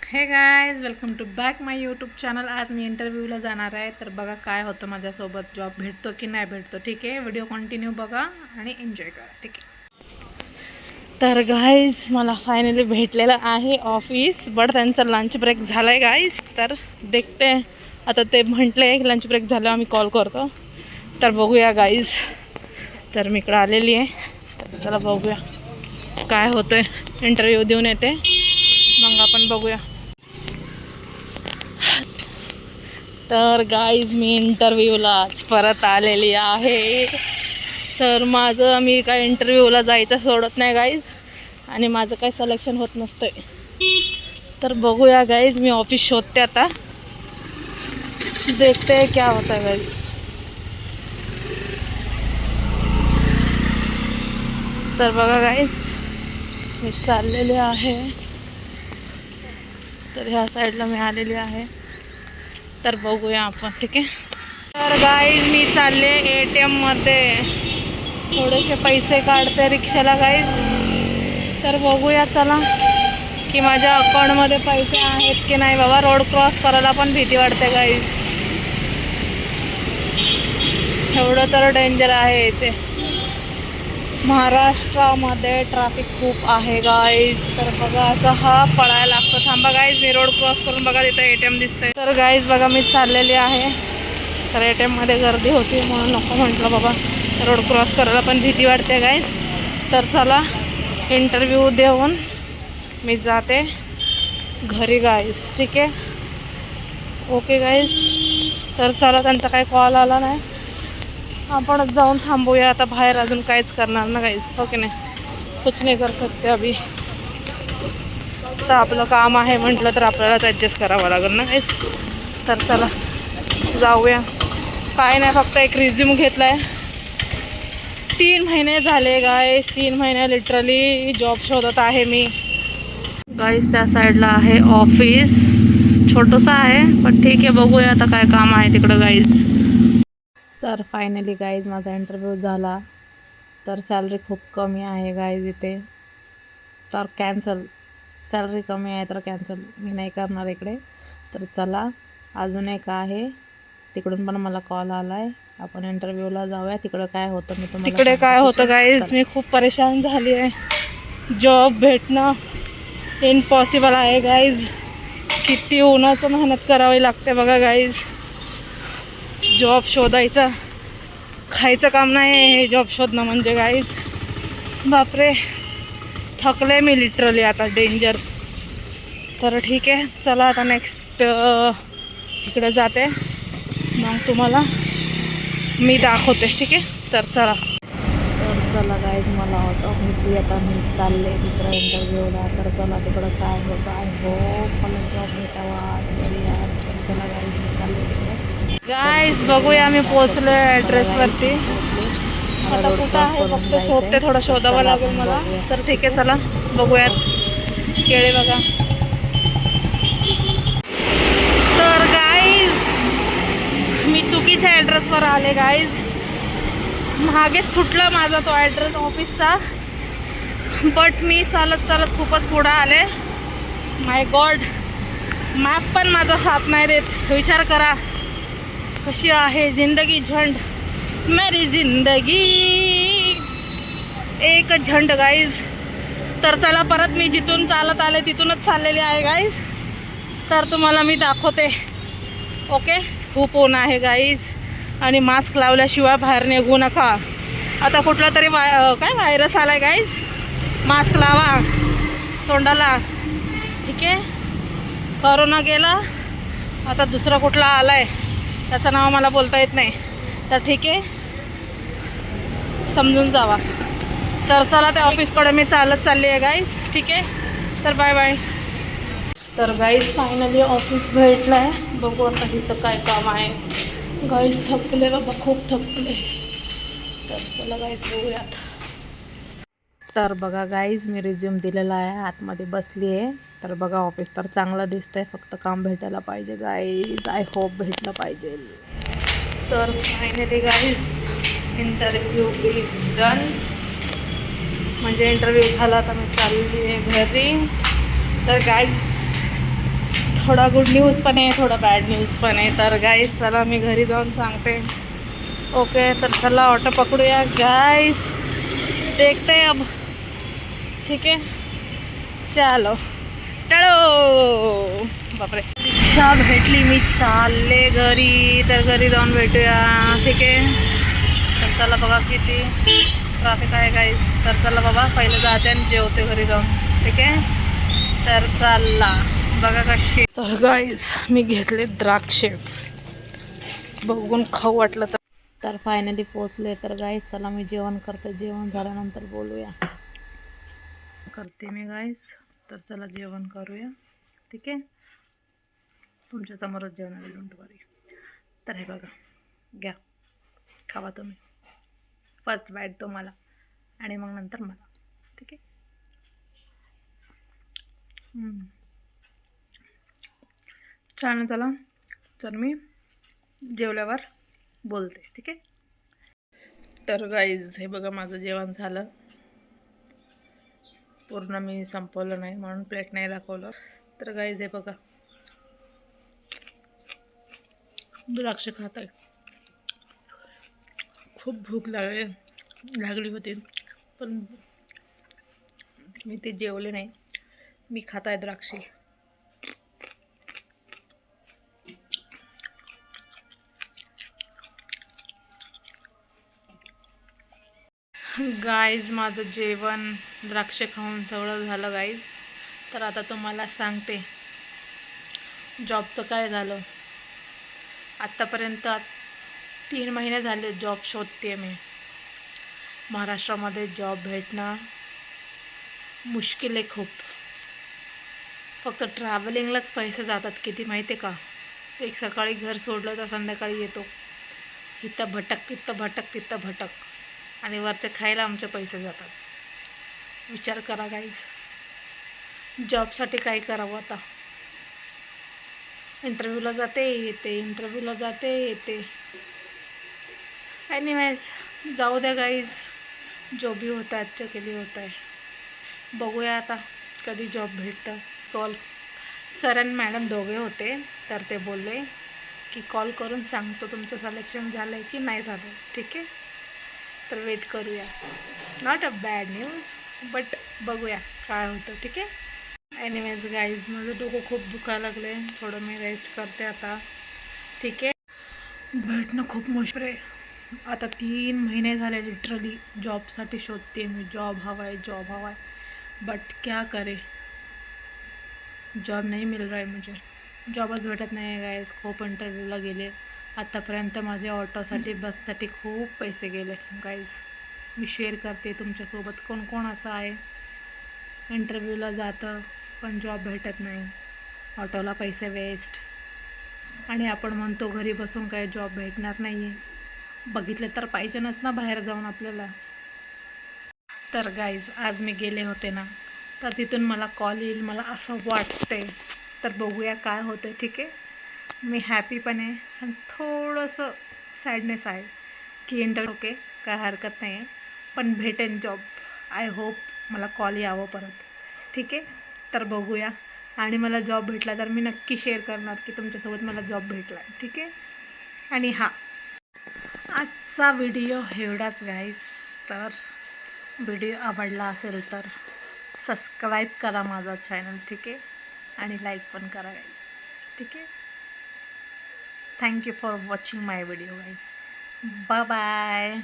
हे guys welcome to back my YouTube channel. आज मी इंटरव्ह्यूला जाणार आहे. तर बघा काय होतं माझ्यासोबत, जॉब भेटतो की नाही भेटतो. ठीक आहे, व्हिडिओ कंटिन्यू बघा आणि एन्जॉय करा. ठीक आहे. तर गाईज मला फायनली भेटलेलं आहे ऑफिस, बट त्यांचा लंच ब्रेक झाला आहे गाईज. तर देखते आता, ते म्हटले की लंच ब्रेक झाला आम्ही कॉल करतो. तर बघूया गाईज. तर मी इकडं आलेली आहे. तर चला बघूया काय होतं. इंटरव्ह्यू देऊन येते, मग आपण बघूया. तर गाईज मी इंटरव्ह्यूलाच परत आलेली आहे. तर मी काय इंटरव्ह्यूला जायचं सोडत नाही गाईज, आणि माझं काही सिलेक्शन होत नसतंय. तर बघूया गाईज, मी ऑफिस शोधते आता, देखते क्या होता है गाईज. तर बघा गाईज, मी चाललेले आहे. तर ह्या साईडला मी आलेली आहे. तर बघूया आपण. ठीक आहे. तर गाईज मी चालले ATM मध्ये, थोडेसे पैसे काढते रिक्षाला गाईज. तर बघूया चला की माझ्या अकाउंटमध्ये पैसे आहेत की नाही. बाबा रोड क्रॉस करायला पण भीती वाटते गाईज, एवढं तर डेंजर आहे इथे. महाराष्ट्रामध्ये ट्रॅफिक खूप आहे गाईज. तर बघा असं पळायला लागतं. थांबा गाईज, मी रोड क्रॉस करून बघा तिथं ATM दिसतंय. तर गाईज बघा मी चाललेली आहे. तर ATM मध्ये गर्दी होती म्हणून नको म्हटलं बाबा, रोड क्रॉस करायला पण भीती वाटते गाईज. तर चला इंटरव्ह्यू देऊन मी जाते घरी गाईज. ठीक आहे, ओके गाईज. तर चला, त्यांचा काही कॉल आला नाही, आपणच जाऊन थांबूया आता बाहेर. अजून काहीच करणार ना गाईज, हो की नाही, कुछ नाही कर सकते अभी. तर आपलं काम आहे म्हटलं तर आपल्यालाच ॲडजस्ट करावं लागेल ना गाईज. तर चला जाऊया. काय नाही, फक्त एक रिझ्यूम घेतला आहे. 3 महिने झाले गाईज, 3 महिने लिटरली जॉब शोधत आहे मी गाईज. त्या साईडला आहे ऑफिस, छोटंसं आहे पण ठीक आहे. बघूया आता काय काम आहे तिकडं गाईज. तर फायनली गाईज माझा इंटरव्ह्यू झाला. तर सॅलरी खूप कमी आहे गाईज इथे. तर कॅन्सल, सॅलरी कमी आहे तर कॅन्सल मी नाही करणार इकडे. तर चला अजून एक आहे, तिकडून पण मला कॉल आला आहे. आपण इंटरव्ह्यूला जाऊया, तिकडं काय होतं मी तुम्हाला तिकडे काय होतं गाईज. मी खूप परेशान झाली आहे. जॉब भेटणं इम्पॉसिबल आहे गाईज. किती उन्हाचं मेहनत करावी लागते बघा गाईज. जॉब शोधायचा खायचं काम नाही हे जॉब शोधणं म्हणजे गाईज. बापरे, थकले मी लिटरली आता, डेंजर. तर ठीक आहे, चला आता नेक्स्ट इकडे जाते, मग तुम्हाला मी दाखवते. ठीक आहे, तर चला. तर चला गाईज, मला ऑटो भेटली. आता मी चालले दुसऱ्या इंटरव्ह्यूला. तर चला तिकडं काय होतं. आय होप मला जॉब भेटावा आज तरी यार. तर चला गाईज, मी चालले तिकडे गाईज. बघूया, मी पोचलो ॲड्रेसवरती. आता कुठं आहे फक्त शोधते, थोडं शोधावं लागेल मला. तर ठीक आहे, चला बघूयात. केळे बघा. तर गाईज मी चुकीच्या ॲड्रेसवर आले गाईज. मागेच सुटलं माझा तो ॲड्रेस ऑफिसचा, बट मी चालत चालत खूपच पुढं आले. माय गॉड, मॅप पण माझा साथ नाही देत. विचार करा कशी आहे जिंदगी. झंड मेरी जिंदगी एक झंड गाईज. तर चला परत मी जिथून चालत आले तिथूनच चाललेली आहे गाईज. तर तुम्हाला मी दाखवते. ओके, खूप ऊन आहे गाईज, आणि मास्क लावल्याशिवाय बाहेर निघू नका. आता कुठला तरी काय व्हायरस आलाय गाईज. मास्क लावा तोंडाला. ठीक आहे, करोना गेला, आता दुसरा कुठला आलाय त्याचं नाव मला बोलता येत नाही. तर ठीक आहे, समजून जावा. तर चला त्या ऑफिसकडे मी चालत चालली आहे गाईज. ठीक आहे, तर बाय बाय. तर गाईज फायनली ऑफिस भेटलं आहे. बघू आता इथं काय काम आहे गाईज. थकले बाबा, खूप थकले. तर चला गाईज बघूयात. तर बघा गाईज, मी रिझ्यूम दिलेला आहे, आतमध्ये बसली आहे. तर बघा ऑफिस तर चांगलं दिसतंय, फक्त काम भेटायला पाहिजे गाईज. आय होप भेटलं पाहिजे. तर finally guys interview is done. म्हणजे इंटरव्ह्यू झाला, तर मी चालली आहे घरी. तर गाईज थोडा गुड न्यूज़ पण आहे, थोडा बॅड न्यूज़ पण आहे. तर गाईज चला मी घरी जाऊन सांगते. ओके, तर चला ऑटो पकडूया गाईज, देखते हैं अब. ठीक है, चलो टळो. बापरे, रिक्षा भेटली, मी चालले घरी. तर घरी जाऊन भेटूया. ठीक आहे, तर चला बघा किती ट्रॅफिक आहे गाईज. तर चला बाबा, पहिले जाते आणि जेवते घरी जाऊन. ठीक आहे, तर चला बघा कशी. तर गाईज मी घेतले द्राक्षे, बघून खाऊ वाटलं तर फायनली पोचले. तर गाईज चला मी जेवण करते, जेवण झाल्यानंतर बोलूया. करते मी गाईज, तर चला जेवण करूया. ठीक आहे, तुमच्या समोरच जेवण डोंट वरी. तर हे बघा, घ्या, खावा तुम्ही. फर्स्ट बाईट तुम्हाला आणि मग नंतर मला. ठीक आहे, छान. चला, तर मी जेवल्यावर बोलते. ठीक आहे, तर गाईज हे बघा माझं जेवण झालं. पूर्ण मी संपवलं नाही म्हणून प्लेट नाही दाखवलं. तर गाईज हे बघा, द्राक्ष खात आहे. खूप भूक लागली होती, पण मी ते जेवले नाही. मी खात आहे द्राक्षे. गाईज माझं जेवण द्राक्ष खाऊन सगळं झालं गाईज. तर आता तुम्हाला सांगते जॉबचं काय झालं. आत्तापर्यंत 3 महिने झाले जॉब शोधते मी. महाराष्ट्रामध्ये जॉब भेटणं मुश्किल आहे खूप. फक्त ट्रॅव्हलिंगलाच पैसे जातात किती माहिती आहे का. एक सकाळी घर सोडलं तर संध्याकाळी येतो. इथं भटक, तिथं भटक, तिथं भटक, आणि वरचे खायला आमचे पैसे जातात. विचार करा गाईज, जॉबसाठी काय करावं आता. इंटरव्ह्यूला जाते येते, इंटरव्ह्यूला जाते येते. एनिवेज जाऊ द्या गाईज, जो भी होता है अच्छा के लिए होता है. बघूया आता कधी जॉब भेटतं. कॉल सर आणि मॅडम दोघे होते, तर ते बोलले की कॉल करून सांगतो तुमचं सिलेक्शन झालं आहे की नाही झालं. ठीक आहे, तर वेट करूया. Not a bad news, but बघूया काय होतं. ठीक आहे, एनिवेज गाईज माझं डोकं खूप दुखायला लागले. थोडं मी रेस्ट करते आता. ठीक आहे, भेटणं खूप मुश्किल आहे. आता 3 महिने झाले लिटरली जॉबसाठी शोधते मी. जॉब हवा है, जॉब हवा है, बट क्या करे, जॉब नहीं मिल रहा है मुझे. जॉबच भेटत नाही आहे गाईज. खूप इंटरव्ह्यूला गेले आत्तापर्यंत. माझे ऑटोसाठी बससाठी खूप पैसे गेले गाईज. मी शेअर करते तुमच्यासोबत कोण कोण असं आहे इंटरव्ह्यूला जातं पण जॉब भेटत नाही, ऑटोला पैसे वेस्ट, आणि आपण म्हणतो घरी बसून काय जॉब भेटणार नाही आहे. बघितलं तर पाहिजेनच ना बाहेर जाऊन आपल्याला. तर गाईज आज मी गेले होते ना, तर तिथून मला कॉल येईल मला असं वाटते. तर बघूया काय होतं. ठीक आहे, मी हॅपी पण आहे आणि थोडंसं सॅडनेस आहे की ओके, काय हरकत नाही आहे, पण भेटेन जॉब. आय होप मला कॉल यावं परत. ठीक आहे, तर बघूया. आणि मला जॉब भेटला तर मी नक्की शेअर करणार की तुमच्यासोबत मला जॉब भेटला आहे. ठीक आहे, आणि हां, आजचा व्हिडिओ एवढाच गाईज. तर व्हिडिओ आवडला असेल तर सबस्क्राईब करा माझा चॅनल. ठीक आहे, आणि लाईक पण करा गाईज. ठीक आहे, thank you for watching my video guys. Bye bye.